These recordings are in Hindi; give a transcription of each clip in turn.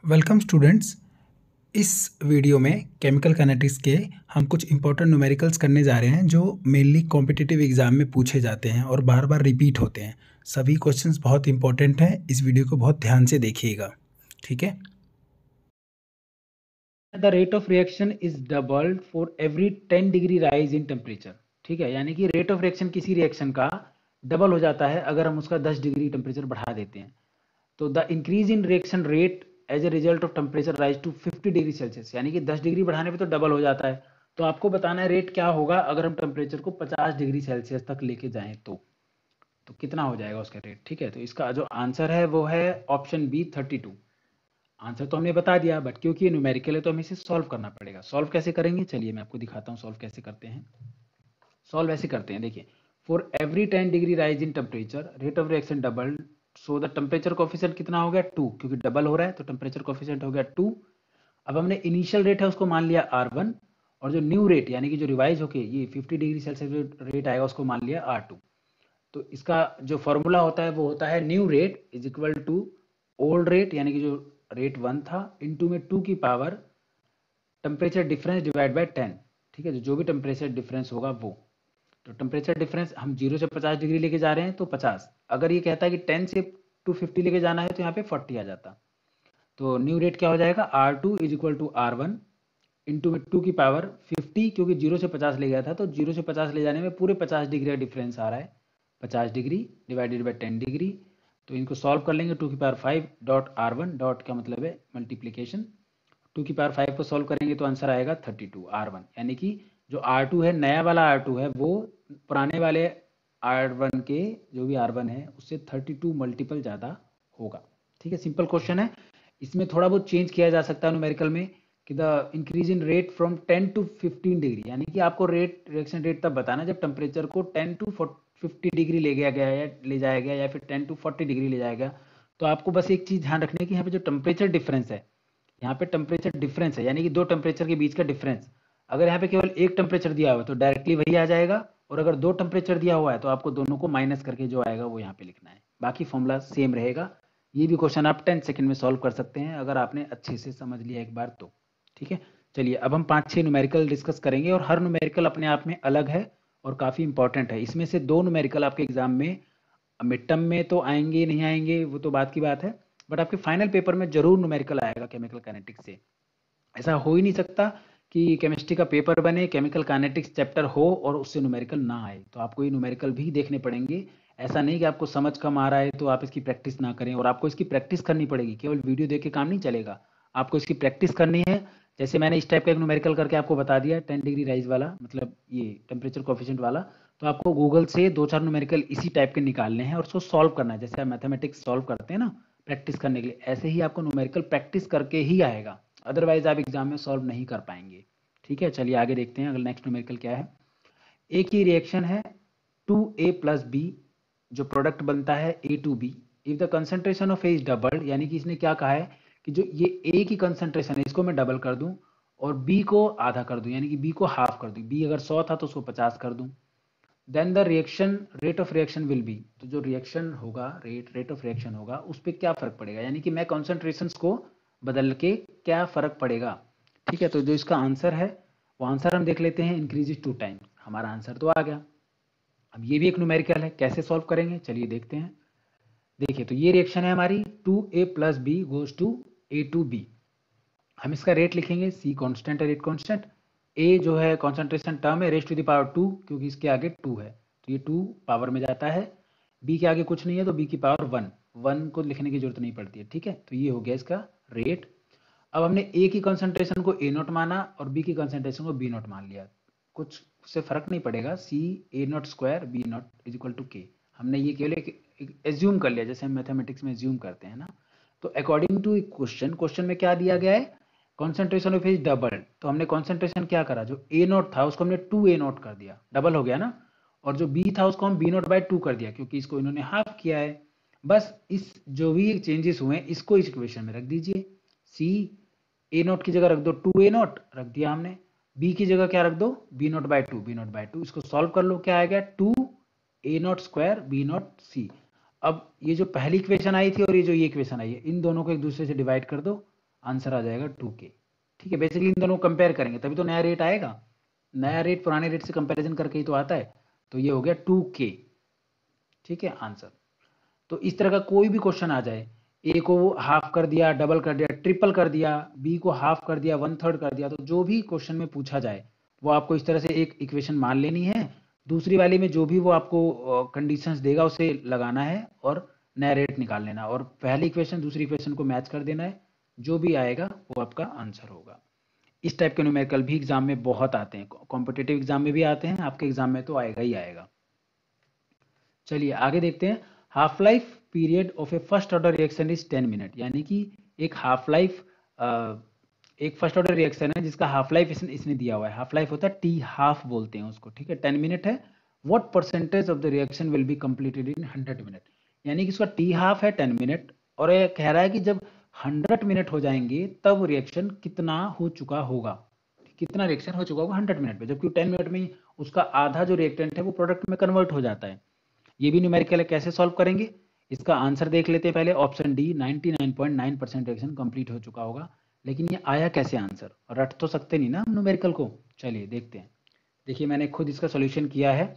Welcome students. इस वीडियो में केमिकल काइनेटिक्स के हम कुछ इंपॉर्टेंट न्यूमेरिकल्स करने जा रहे हैं जो मेनली कॉम्पिटिटिव एग्जाम में पूछे जाते हैं और बार बार रिपीट होते हैं। सभी क्वेश्चंस बहुत इंपॉर्टेंट हैं, इस वीडियो को बहुत ध्यान से देखिएगा, ठीक है। The rate of reaction is doubled for every 10 degree rise in temperature. ठीक है, यानी कि रेट ऑफ रिएक्शन किसी रिएक्शन का डबल हो जाता है अगर हम उसका 10 डिग्री टेम्परेचर बढ़ा देते हैं। तो the increase in reaction rate as a result of temperature rise to 50 degree Celsius, यानी कि 10 डिग्री बढ़ाने पे तो डबल हो जाता है। तो आपको बताना है रेट क्या होगा अगर हम टेम्परेचर को 50 डिग्री सेल्सियस तक लेके जाएं तो कितना हो जाएगा उसका रेट। ठीक है, तो इसका जो आंसर है वो है ऑप्शन बी 32। आंसर तो हमने बता दिया, बट क्योंकि ये न्यूमेरिकल है तो हमें इसे सॉल्व करना पड़ेगा। सॉल्व कैसे करेंगे, चलिए मैं आपको दिखाता हूँ सॉल्व कैसे करते हैं। सॉल्व ऐसे करते हैं, देखिए, for every 10 degree rise in temperature rate of reaction double, so the temperature coefficient कितना हो गया 2, क्योंकि डबल हो रहा है तो टेम्परेचर कोफिशिएंट हो गया 2। अब हमने इनिशियल रेट है उसको मान लिया R1, और जो न्यू रेट यानी कि जो रिवाइज होके ये 50 डिग्री सेल्सियस रेट आएगा उसको मान लिया R2। तो इसका जो फॉर्मूला होता है वो होता है new rate is equal to old rate, यानी कि जो रेट 1 था, इनटू में 2 की power temperature difference divide by 10। ठीक है, जो भी टेम्परेचर डिफरेंस होगा वो, तो टेम्परेचर डिफरेंस हम 0 से 50 डिग्री लेके जा रहे हैं तो 50। अगर ये कहता है कि 10 से 250 लेके जाना है तो यहाँ पे 40 आ जाता। तो न्यू रेट क्या हो जाएगा, R2 is equal to R1 into में 2 की पावर 50, क्योंकि 0 से 50 ले गया था तो 0 से 50 ले जाने में पूरे 50 डिग्री का डिफरेंस आ रहा है। 50 डिग्री डिवाइडेड बाई 10 डिग्री, तो इनको सॉल्व कर लेंगे। 2 की पावर 5 डॉट R1 डॉट का मतलब है मल्टीप्लीकेशन, 2 की पावर 5 को सॉल्व करेंगे तो आंसर आएगा 32 R1, यानी कि जो R2 है, नया वाला R2 है, वो पुराने वाले R1 के जो भी R1 है उससे 32 मल्टीपल ज़्यादा होगा। ठीक है, सिंपल क्वेश्चन है। इसमें थोड़ा बहुत चेंज किया जा सकता है न्यूमेरिकल में कि the increase in rate from 10 to 15 degree, यानी कि आपको रेट रिएक्शन रेट तब बताना जब टेम्परेचर को 10 टू 50 डिग्री ले गया गया या ले जाया गया, या फिर 10 टू 40 डिग्री ले जाया गया। तो आपको बस एक चीज़ ध्यान रखनी है कि यहाँ पे जो टेम्परेचर डिफरेंस है, यहाँ पे टेम्परेचर डिफरेंस है यानी कि दो टेम्परेचर के बीच का डिफरेंस। अगर यहाँ पे केवल एक टेम्परेचर दिया हुआ है तो डायरेक्टली वही आ जाएगा, और अगर दो टेम्परेचर दिया हुआ है तो आपको दोनों को माइनस करके जो आएगा वो यहाँ पे लिखना है। बाकी फॉर्मूला सेम रहेगा। ये भी क्वेश्चन आप 10 सेकंड में सॉल्व कर सकते हैं अगर आपने अच्छे से समझ लिया एक बार तो। ठीक है, चलिए अब हम 5-6 न्यूमेरिकल डिस्कस करेंगे, और हर न्यूमेरिकल अपने आप में अलग है और काफ़ी इंपॉर्टेंट है। इसमें से 2 न्यूमेरिकल आपके एग्जाम में मिड टर्म में तो आएंगे नहीं आएंगे वो तो बात की बात है, बट आपके फाइनल पेपर में जरूर न्यूमेरिकल आएगा केमिकल काइनेटिक्स से। ऐसा हो ही नहीं सकता कि केमिस्ट्री का पेपर बने, केमिकल काइनेटिक्स चैप्टर हो और उससे न्यूमेरिकल ना आए। तो आपको ये न्यूमेरिकल भी देखने पड़ेंगे। ऐसा नहीं कि आपको समझ कम आ रहा है तो आप इसकी प्रैक्टिस ना करें, और आपको इसकी प्रैक्टिस करनी पड़ेगी, केवल वीडियो देख के काम नहीं चलेगा। आपको इसकी प्रैक्टिस करनी है। जैसे मैंने इस टाइप का एक न्यूमेरिकल करके आपको बता दिया 10 डिग्री राइज वाला, मतलब ये टेम्परेचर कोफिशिएंट वाला, तो आपको गूगल से 2-4 न्यूमेरिकल इसी टाइप के निकालने हैं और उसको सॉल्व करना है। जैसे आप मैथमेटिक्स सॉल्व करते हैं ना प्रैक्टिस करने के लिए, ऐसे ही आपको न्यूमेरिकल प्रैक्टिस करके ही आएगा, अदरवाइज आप एग्जाम में सॉल्व नहीं कर पाएंगे। ठीक है, चलिए आगे देखते हैं अगला नेक्स्ट न्यूमेरिकल क्या है। एक ही रिएक्शन है 2A प्लस बी, जो प्रोडक्ट बनता है A2B, if the concentration of A is double, यानी कि इसने क्या कहा है कि जो ये A की कंसंट्रेशन है इसको मैं डबल कर दूं और B को आधा कर दूं, यानी कि B को हाफ कर दूं। B अगर 100 था तो उसको 50 कर दूं। Then the reaction rate of reaction will be, तो जो रिएक्शन होगा रेट ऑफ रिएक्शन होगा उस पर क्या फर्क पड़ेगा, यानी कि मैं कॉन्सेंट्रेशंस को बदल के क्या फर्क पड़ेगा। ठीक है, तो जो इसका आंसर है वो आंसर हम देख लेते हैं, इंक्रीजेज 2 टाइम। हमारा आंसर तो आ गया। अब ये भी एक न्यूमेरिकल है, कैसे सॉल्व करेंगे चलिए देखते हैं। देखिए, तो ये रिएक्शन है हमारी 2A plus B goes to A2B। हम इसका रेट लिखेंगे, C कांस्टेंट है, रेट कांस्टेंट। A जो है कॉन्सेंट्रेशन टर्म है, रेज टू द पावर 2, क्योंकि इसके आगे 2 है तो ये 2 पावर में जाता है। B के आगे कुछ नहीं है तो B की पावर 1, 1 को लिखने की जरूरत नहीं पड़ती है। ठीक है, तो ये हो गया इसका रेट। अब हमने A की कॉन्सेंट्रेशन को A0 माना और B की कॉन्सेंट्रेशन को B0 मान लिया। कुछ उससे फर्क नहीं पड़ेगा, C A0 square B0 is equal to K। हमने ये केवल एक एज्यूम कर लिया, जैसे हम मैथमेटिक्स में एज्यूम करते हैं ना। तो अकॉर्डिंग टू क्वेश्चन में क्या दिया गया है, कॉन्सेंट्रेशन ऑफ इज डबल, तो हमने कॉन्सेंट्रेशन क्या करा, जो A0 था उसको हमने 2A0 कर दिया, डबल हो गया ना। और जो B था उसको हम B0 बाई 2 कर दिया, क्योंकि इसको इन्होंने हाफ किया है। बस इस जो भी चेंजेस हुए हैं इसको इस इक्वेशन में रख दीजिए। C A0 की जगह रख दो 2A0 रख दिया हमने, B की जगह क्या रख दो B0 बाई 2, B0 बाई 2। इसको सॉल्व कर लो, क्या आएगा 2A0 स्क्वायर B0 C। अब ये जो पहली इक्वेशन आई थी और ये जो ये इक्वेशन आई है, इन दोनों को एक दूसरे से डिवाइड कर दो, आंसर आ जाएगा 2K। ठीक है, बेसिकली इन दोनों को कंपेयर करेंगे तभी तो नया रेट आएगा, नया रेट पुराने रेट से कंपैरिजन करके ही तो आता है। तो ये हो गया 2K। ठीक है आंसर। तो इस तरह का कोई भी क्वेश्चन आ जाए, ए को हाफ कर दिया, डबल कर दिया, ट्रिपल कर दिया, बी को हाफ कर दिया, 1/3 कर दिया, तो जो भी क्वेश्चन में पूछा जाए वो आपको इस तरह से एक इक्वेशन मान लेनी है, दूसरी वाली में जो भी वो आपको कंडीशंस देगा उसे लगाना है और नया रेट निकाल लेना, और पहली इक्वेशन दूसरी इक्वेशन को मैच कर देना है, जो भी आएगा वो आपका आंसर होगा। इस टाइप के न्यूमेरिकल भी एग्जाम में बहुत आते हैं, कॉम्पिटिटिव एग्जाम में भी आते हैं, आपके एग्जाम में तो आएगा ही आएगा। चलिए आगे देखते हैं। Half life period of A first order reaction is 10 minute, यानी कि एक हाफ लाइफ, एक फर्स्ट ऑर्डर रिएक्शन है जिसका हाफ लाइफ इसने दिया हुआ है, हाफ लाइफ होता है टी हाफ बोलते हैं उसको। ठीक है, 10 मिनट है। What percentage of the reaction will be completed in 100 minute, यानी कि इसका टी हाफ है 10 मिनट, और ये कह रहा है कि जब 100 मिनट हो जाएंगे तब रिएक्शन कितना हो चुका होगा, कितना रिएक्शन हो चुका होगा 100 मिनट में, जबकि 10 मिनट में उसका आधा जो रिएक्टेंट है वो प्रोडक्ट में कन्वर्ट हो जाता है। ये भी न्यूमेरिकल है, कैसे सॉल्व करेंगे इसका आंसर देख लेते हैं पहले। ऑप्शन डी 99.9% रिएक्शन कंप्लीट हो चुका होगा, लेकिन ये आया कैसे आंसर, रट तो सकते नहीं ना न्यूमेरिकल को। चलिए देखते हैं। देखिए मैंने खुद इसका सॉल्यूशन किया है।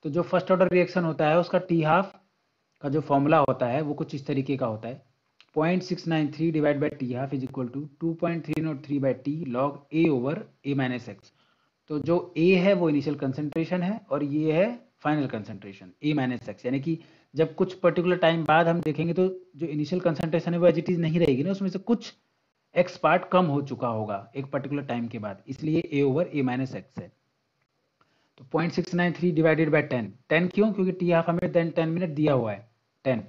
तो जो फर्स्ट ऑर्डर रिएक्शन होता है उसका टी हाफ का जो फॉर्मूला होता है वो कुछ इस तरीके का होता है, 0.693 divide by T half is equal to 2.303 by T log A over A minus X. तो जो ए है वो इनिशियल कंसेंट्रेशन है और ये है फाइनल कंसेंट्रेशन ए माइनस एक्स, यानी कि जब कुछ पर्टिकुलर टाइम बाद हम देखेंगे तो जो इनिशियल कंसेंट्रेशन है वो एज इट इज नहीं रहेगी ना, उसमें से कुछ एक्स पार्ट कम हो चुका होगा एक पर्टिकुलर टाइम के बाद, इसलिए ए ओवर ए माइनस एक्स है। तो 0.693 डिवाइडेड बाई 10, 10 क्यों, क्योंकि टी हाफ हमें 10 मिनट दिया हुआ है, 10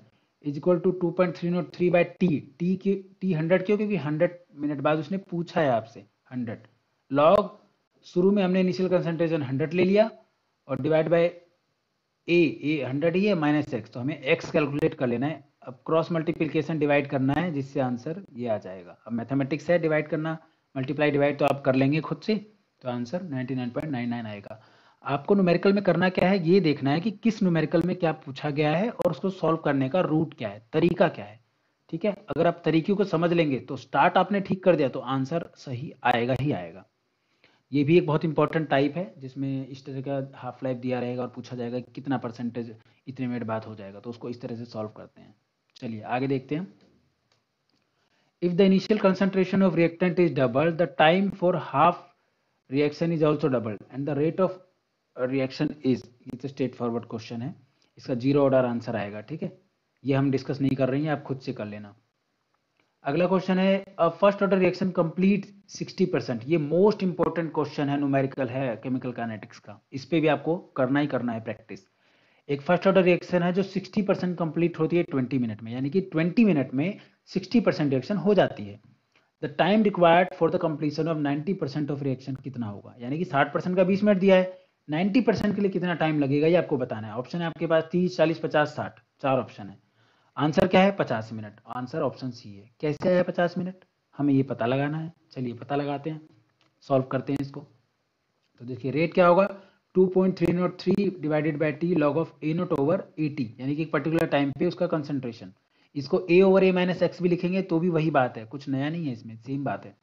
is equal to 2.303 by T, T 100 क्यों, क्योंकि 100 मिनट बाद उसने पूछा है आपसे 100 लॉग, शुरू में हमने इनिशियल कंसेंट्रेशन 100 ले लिया और डिवाइड बाय ए 100 ही है माइनस एक्स, तो हमें एक्स कैलकुलेट कर लेना है। अब क्रॉस मल्टीप्लिकेशन डिवाइड करना है जिससे आंसर ये आ जाएगा। अब मैथमेटिक्स है डिवाइड करना, मल्टीप्लाई डिवाइड तो आप कर लेंगे खुद से, तो आंसर 99.99 आएगा। आपको न्यूमेरिकल में करना क्या है ये देखना है कि किस न्यूमेरिकल में क्या पूछा गया है और उसको सॉल्व करने का रूट क्या है, तरीका क्या है। ठीक है, अगर आप तरीके को समझ लेंगे तो स्टार्ट आपने ठीक कर दिया तो आंसर सही आएगा ही आएगा। ये भी एक बहुत इंपॉर्टेंट टाइप है जिसमें इस तरह का हाफ लाइफ दिया रहेगा और पूछा जाएगा कि कितना परसेंटेज इतने मिनट बाद हो जाएगा, तो उसको इस तरह से सॉल्व करते हैं। चलिए आगे देखते हैं। If the initial concentration of reactant is double, the time for half reaction is also double and the rate of reaction is, ये तो स्ट्रेट फॉरवर्ड क्वेश्चन है, इसका 0 ऑर्डर आंसर आएगा। ठीक है, ये हम डिस्कस नहीं कर रहे हैं, आप खुद से कर लेना। अगला क्वेश्चन है फर्स्ट ऑर्डर रिएक्शन कंप्लीट 60%, ये मोस्ट इंपॉर्टेंट क्वेश्चन है, न्यूमेरिकल है केमिकल काइनेटिक्स का, इस पे भी आपको करना ही करना है प्रैक्टिस। एक फर्स्ट ऑर्डर रिएक्शन है जो 60% कंप्लीट होती है 20 मिनट में, यानी कि 20 मिनट में 60% रिएक्शन हो जाती है। The time required for the completion of 90% of reaction कितना होगा, यानी कि 60% का 20 मिनट दिया है, 90% के लिए कितना टाइम लगेगा ये आपको बताना है। ऑप्शन है आपके पास 30, 40, 50, 60, 4 ऑप्शन है। आंसर क्या है 50 मिनट, आंसर ऑप्शन सी है। कैसे आया 50 मिनट, हमें ये पता लगाना है। चलिए पता लगाते हैं, सॉल्व करते हैं इसको। तो देखिए रेट क्या होगा, 2.303 divided by T log of A note over A T, यानी कि एक पर्टिकुलर टाइम पे उसका कंसंट्रेशन, इसको ए ओवर ए माइनस एक्स भी लिखेंगे तो भी वही बात है, कुछ नया नहीं है इसमें, सेम बात है।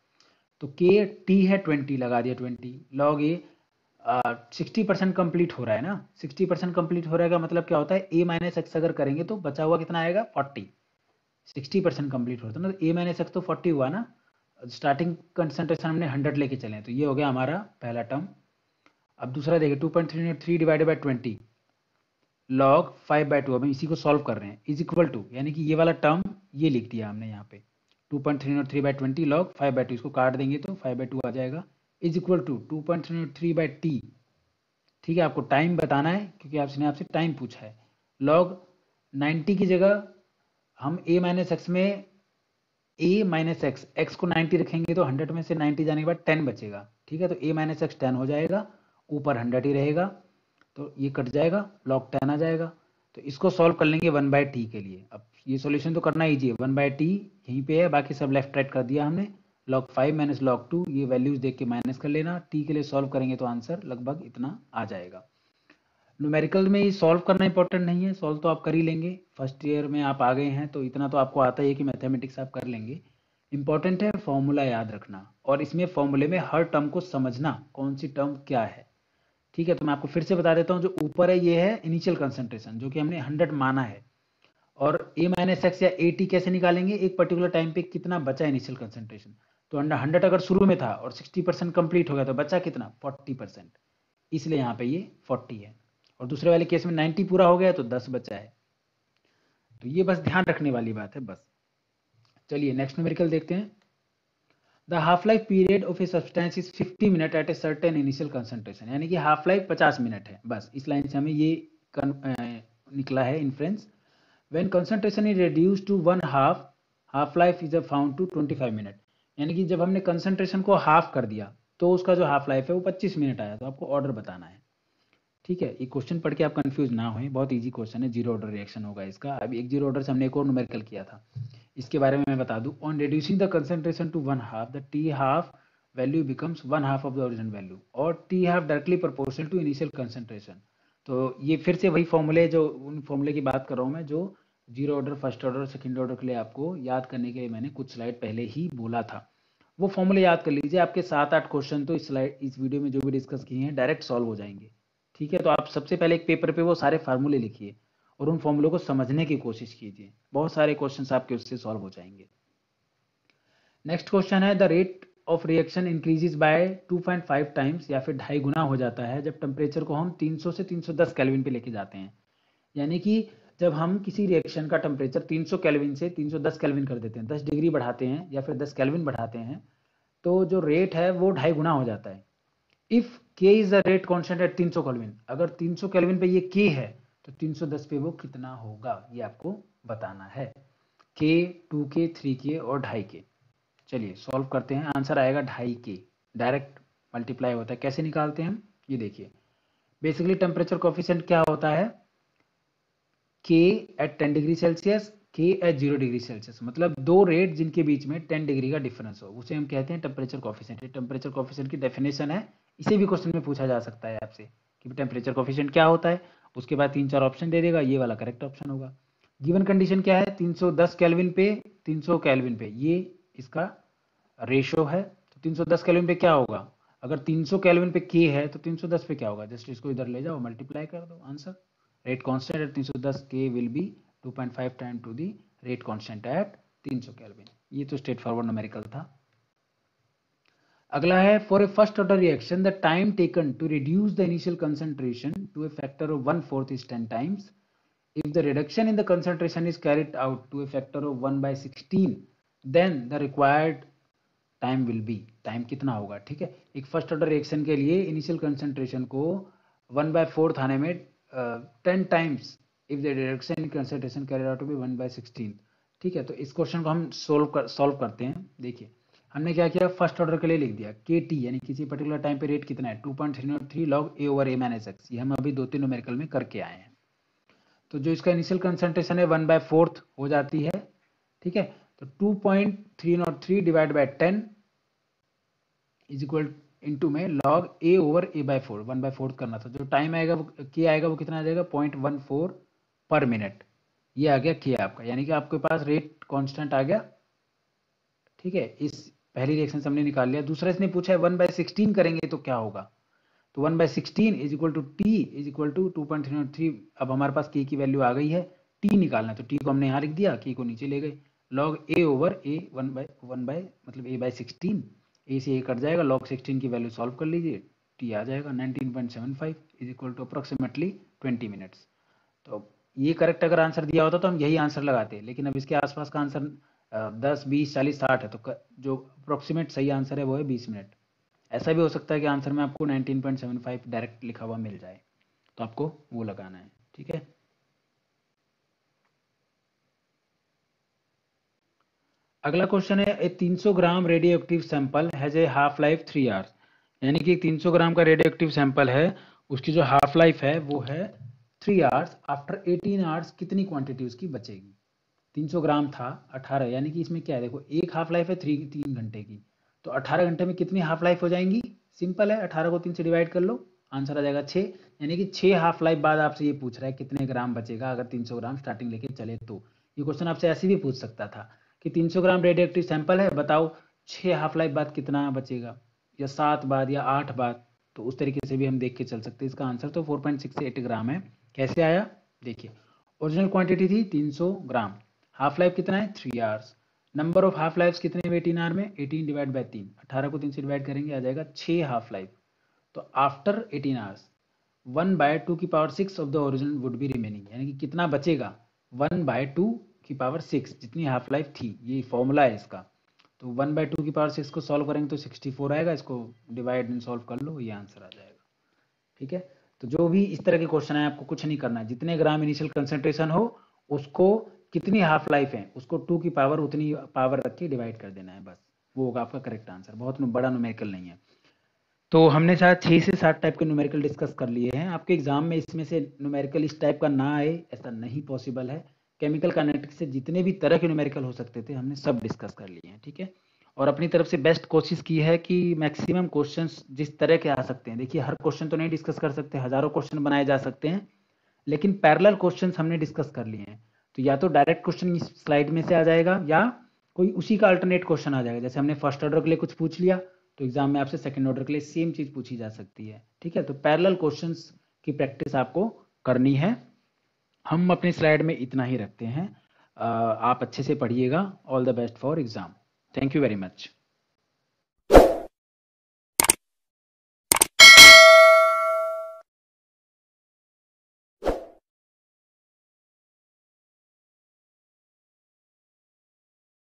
तो के टी है 20, लगा दिया 20 लॉग ए, 60% कंप्लीट हो रहा है ना, 60% कंप्लीट हो रहा है मतलब क्या होता है, ए माइनस एक्स अगर करेंगे तो बचा हुआ कितना आएगा 40, 60% कंप्लीट होता है ना, तो ए माइनस एक्स तो 40 हुआ ना, स्टार्टिंग कंसंट्रेशन हमने 100 लेके चले, तो ये हो गया हमारा पहला टर्म। अब दूसरा देखिए 2.303 डिवाइडेड बाई 20 लॉग 5/2, अब इसी को सॉल्व कर रहे हैं, इज इक्वल टू, यानी कि ये वाला टर्म ये लिख दिया हमने यहाँ पे 2.303 बाई 20 लॉग 5/2, इसको काट देंगे तो 5/2 आ जाएगा, is equal to 2.303 by T. ठीक है, आपको टाइम बताना है क्योंकि आपसे टाइम पूछा है। लॉग 90 की जगह हम a माइनस एक्स में a माइनस एक्स, एक्स को 90 रखेंगे तो 100 में से 90 जाने के बाद 10 बचेगा। ठीक है, तो a माइनस एक्स 10 हो जाएगा, ऊपर 100 ही रहेगा, तो ये कट जाएगा, लॉग 10 आ जाएगा। तो इसको सॉल्व कर लेंगे 1/t के लिए। अब ये सॉल्यूशन तो करना ईजी है, 1/t यहीं पे है, बाकी सब लेफ्ट राइट कर दिया हमने। log 5 माइनस log 2, ये वैल्यूज देख के माइनस कर लेना, t के लिए सॉल्व करेंगे तो आंसर लगभग इतना आ जाएगा। न्यूमेरिकल में ये सॉल्व करना इंपॉर्टेंट नहीं है, सॉल्व तो आप कर ही लेंगे, फर्स्ट ईयर में आप आ गए हैं तो इतना तो आपको आता ही है कि मैथमेटिक्स आप कर लेंगे, इंपॉर्टेंट है फॉर्मूला याद रखना, और इसमें फॉर्मूले में हर टर्म को समझना कौन सी टर्म क्या है। ठीक है, तो मैं आपको फिर से बता देता हूँ, जो ऊपर है ये है इनिशियल कंसंट्रेशन जो कि हमने 100 माना है, और a माइनस एक्स या ए टी कैसे निकालेंगे, एक पर्टिकुलर टाइम पे कितना बचा इनिशियल कंसंट्रेशन। तो 100 अगर शुरू में था और 60% कंप्लीट हो गया तो बचा कितना 40%, इसलिए यहाँ पे ये 40 है। और दूसरे वाले केस में 90 पूरा हो गया तो 10 बचा है। तो ये बस ध्यान रखने वाली बात है बस। चलिए नेक्स्ट न्यूमेरिकल देखते हैं। The half life period of a substance is 50 minute at a certain initial concentration, यानी कि हाफ लाइफ 50 मिनट है। बस इस लाइन से हमें ये निकला है inference. When concentration is reduced to one half, half life is found to 25 minute, यानी कि जब हमने कंसंट्रेशन को हाफ कर दिया तो उसका जो हाफ लाइफ है वो 25 मिनट आया। तो आपको ऑर्डर बताना है। ठीक है, ये क्वेश्चन पढ़ के आप कंफ्यूज ना हों, बहुत इजी क्वेश्चन है, जीरो ऑर्डर रिएक्शन होगा इसका। अभी एक जीरो ऑर्डर से हमने एक और न्यूमेरिकल किया था, इसके बारे में मैं बता दूं। On reducing the concentration to one half, the t half value becomes one half of the original value, और t half directly proportional to initial concentration. तो ये फिर से वही फॉर्मूले, जो उन फॉर्मूले की बात कर रहा हूँ मैं, जो जीरो ऑर्डर, फर्स्ट ऑर्डर और सेकंड ऑर्डर के लिए आपको याद करने के लिए मैंने कुछ स्लाइड पहले ही बोला था। वो फॉर्मूले याद कर लीजिए, आपके 7-8 क्वेश्चन तो इस वीडियो में जो भी डिस्कस किए हैं डायरेक्ट सॉल्व हो जाएंगे। ठीक है, तो आप सबसे पहले एक पेपर पे वो सारे फार्मूले लिखिए और उन फॉर्मूलों को समझने की कोशिश कीजिए, बहुत सारे क्वेश्चंस आपके उससे सॉल्व हो जाएंगे। नेक्स्ट क्वेश्चन है, the rate of reaction increases by 2.5 times, या फिर 2.5 गुना हो जाता है जब टेम्परेचर को हम 300 से 310 केल्विन पे लेके जाते हैं। यानी कि जब हम किसी रिएक्शन का टेम्परेचर 300 केल्विन से 310 केल्विन कर देते हैं, 10 डिग्री बढ़ाते हैं या फिर 10 केल्विन बढ़ाते हैं, तो जो रेट है वो 2.5 गुना हो जाता है। इफ के is the rate constant at 300 kelvin, अगर 300 केल्विन पे ये के है तो 310 पे वो कितना होगा, ये आपको बताना है। के, 2K, 3K और 2.5K। चलिए सॉल्व करते हैं। आंसर आएगा 2.5K, डायरेक्ट मल्टीप्लाई होता है। कैसे निकालते हैं हम, ये देखिए। बेसिकली टेम्परेचर कोफिशिएंट क्या होता है, के एट 10 डिग्री सेल्सियस, के एट 0 डिग्री सेल्सियस, मतलब दो रेट जिनके बीच में 10 डिग्री का डिफरेंस हो, उसे हम कहते हैं टेम्परेचर कोफिशिएंट। टेम्परेचर कोफिशिएंट की डेफिनेशन है, इसे भी क्वेश्चन में पूछा जा सकता है आपसे कि टेम्परेचर कोफिशिएंट क्या होता है। उसके बाद 3-4 ऑप्शन दे देगा, ये वाला करेक्ट ऑप्शन होगा। गिवन कंडीशन क्या है, 310 केल्विन पे 300 केल्विन पे, ये इसका रेशो है। तो 310 केल्विन पे क्या होगा, अगर 300 केल्विन पे के है तो 310 पे क्या होगा, जस्ट इसको इधर ले जाओ, मल्टीप्लाई कर दो, answer. Rate constant at 310 K will be 2.5 time to the rate constant at 300 kelvin. ये तो स्ट्रेट फॉरवर्ड न्यूमेरिकल था। अगला है, for a first order reaction the time taken to reduce the initial concentration to a factor of 1/4 is 10 times. If the reduction in the concentration is carried out to a factor of 1/16, then the required time will be, time कितना होगा। ठीक है, एक फर्स्ट ऑर्डर रिएक्शन के लिए इनिशियल कंसंट्रेशन को 1/4 आने में 10 times, if the reduction in concentration carried out to be 1/16। ठीक है, तो इस क्वेश्चन को हम सॉल्व करते हैं। देखिए हमने क्या किया, फर्स्ट ऑर्डर के लिए लिख दिया के टी, यानी किसी पर्टिकुलर टाइम पे रेट कितना है 2.303 log A over A minus x. ये हम अभी 2-3 न्यूमेरिकल में करके आए हैं। तो जो इसका इनिशियल कंसंट्रेशन है 1/4 हो जाती है। ठीक है, तो 2.303 divide by 10 is equal into में log A over A bye 4, 1/4 करना था। जो टाइम आएगा वो के आएगा, वो कितना आ जाएगा 0.14 पर मिनट। ये आ गया के आपका, यानी कि आपके पास रेट कांस्टेंट आ गया। ठीक है, इस पहली रिएक्शन से हमने निकाल लिया। दूसरा इसने पूछा है 1/16 करेंगे तो क्या होगा, तो 1/16 is equal to T is equal to 2.303। अब हमारे पास के की वैल्यू आ गई है, टी निकालना है तो टी को हमने यहाँ लिख दिया, के को नीचे ले गए। Log A over A 1 bye मतलब ए बाय 16, ए से ए कट जाएगा, लॉग 16 की वैल्यू सॉल्व कर लीजिए, टी आ जाएगा 19.75 is equal to approximately 20 minutes. तो ये करेक्ट अगर आंसर दिया होता तो हम यही आंसर लगाते, लेकिन अब इसके आसपास का आंसर 10, 20, 40, 60 है, तो जो अप्रोक्सीमेट सही आंसर है वो है 20 मिनट। ऐसा भी हो सकता है कि आंसर में आपको 19.75 डायरेक्ट लिखा हुआ मिल जाए, तो आपको वो लगाना है। ठीक है, अगला क्वेश्चन है, a 300 gram radioactive sample has a half life 3 hours, यानी कि 300 ग्राम का रेडियो एक्टिव सैंपल है, उसकी जो हाफ लाइफ है वो है 3 आवर्स। आफ्टर 18 आवर्स कितनी क्वांटिटी उसकी बचेगी। 300 ग्राम था 18, यानी कि इसमें क्या है, देखो एक हाफ लाइफ है 3 घंटे की, तो 18 घंटे में कितनी हाफ लाइफ हो जाएंगी, सिंपल है, 18 को 3 से डिवाइड कर लो, आंसर आ जाएगा 6। यानी कि 6 हाफ लाइफ बाद आपसे ये पूछ रहा है कितने ग्राम बचेगा अगर 300 ग्राम स्टार्टिंग लेके चले तो। ये क्वेश्चन आपसे ऐसे भी पूछ सकता था कि 300 ग्राम रेडियो एक्टिव सैंपल है, बताओ 6 हाफ लाइफ बाद कितना बचेगा, या 7 बाद या 8 बाद। तो उस तरीके से भी हम देख के चल सकते हैं। इसका आंसर तो 4.68 ग्राम है। कैसे आया देखिए, ओरिजिनल क्वांटिटी थी 300 ग्राम, हाफ लाइफ कितना है 3 hours, number of half life कितने 18 आवर में 18 डिवाइड बाई 3, 18 को 3 से डिवाइड करेंगे आ जाएगा 6 हाफ लाइफ। तो after 18 hours 1/2 of the original would be remaining, यानी कि कितना बचेगा 1/2 जितनी हाफ लाइफ थी, ये फॉर्मूला है इसका। तो 1/2 को सॉल्व करेंगे तो 64 आएगा, इसको डिवाइड एंड सॉल्व कर लो, ये आंसर आ जाएगा। ठीक है, तो जो भी इस तरह के क्वेश्चन है आपको कुछ नहीं करना है, जितने ग्राम इनिशियल कंसेंट्रेशन हो उसको कितनी हाफ लाइफ है उसको 2 की पावर उतनी पावर रख के डिवाइड कर देना है, बस वो होगा आपका करेक्ट आंसर। बहुत बड़ा न्यूमेरिकल नहीं है। तो हमने शायद 6 से 7 टाइप के न्यूमेरिकल डिस्कस कर लिए हैं। आपके एग्जाम में इसमें से न्यूमेरिकल इस टाइप का ना आए ऐसा नहीं पॉसिबल है। केमिकल काइनेटिक्स से जितने भी तरह के न्यूमेरिकल हो सकते थे हमने सब डिस्कस कर लिए हैं। ठीक है, और अपनी तरफ से बेस्ट कोशिश की है कि मैक्सिमम क्वेश्चंस जिस तरह के आ सकते हैं, देखिए हर क्वेश्चन तो नहीं डिस्कस कर सकते, हजारों क्वेश्चन बनाए जा सकते हैं, लेकिन पैरेलल क्वेश्चंस हमने डिस्कस कर लिए हैं। तो या तो डायरेक्ट क्वेश्चन इस स्लाइड में से आ जाएगा या कोई उसी का अल्टरनेट क्वेश्चन आ जाएगा। जैसे हमने फर्स्ट ऑर्डर के लिए कुछ पूछ लिया तो एग्जाम में आपसे सेकंड ऑर्डर के लिए सेम चीज पूछी जा सकती है। ठीक है, तो पैरेलल क्वेश्चंस की प्रैक्टिस आपको करनी है। हम अपने स्लाइड में इतना ही रखते हैं। आप अच्छे से पढ़िएगा। All the best for exam. Thank you very much.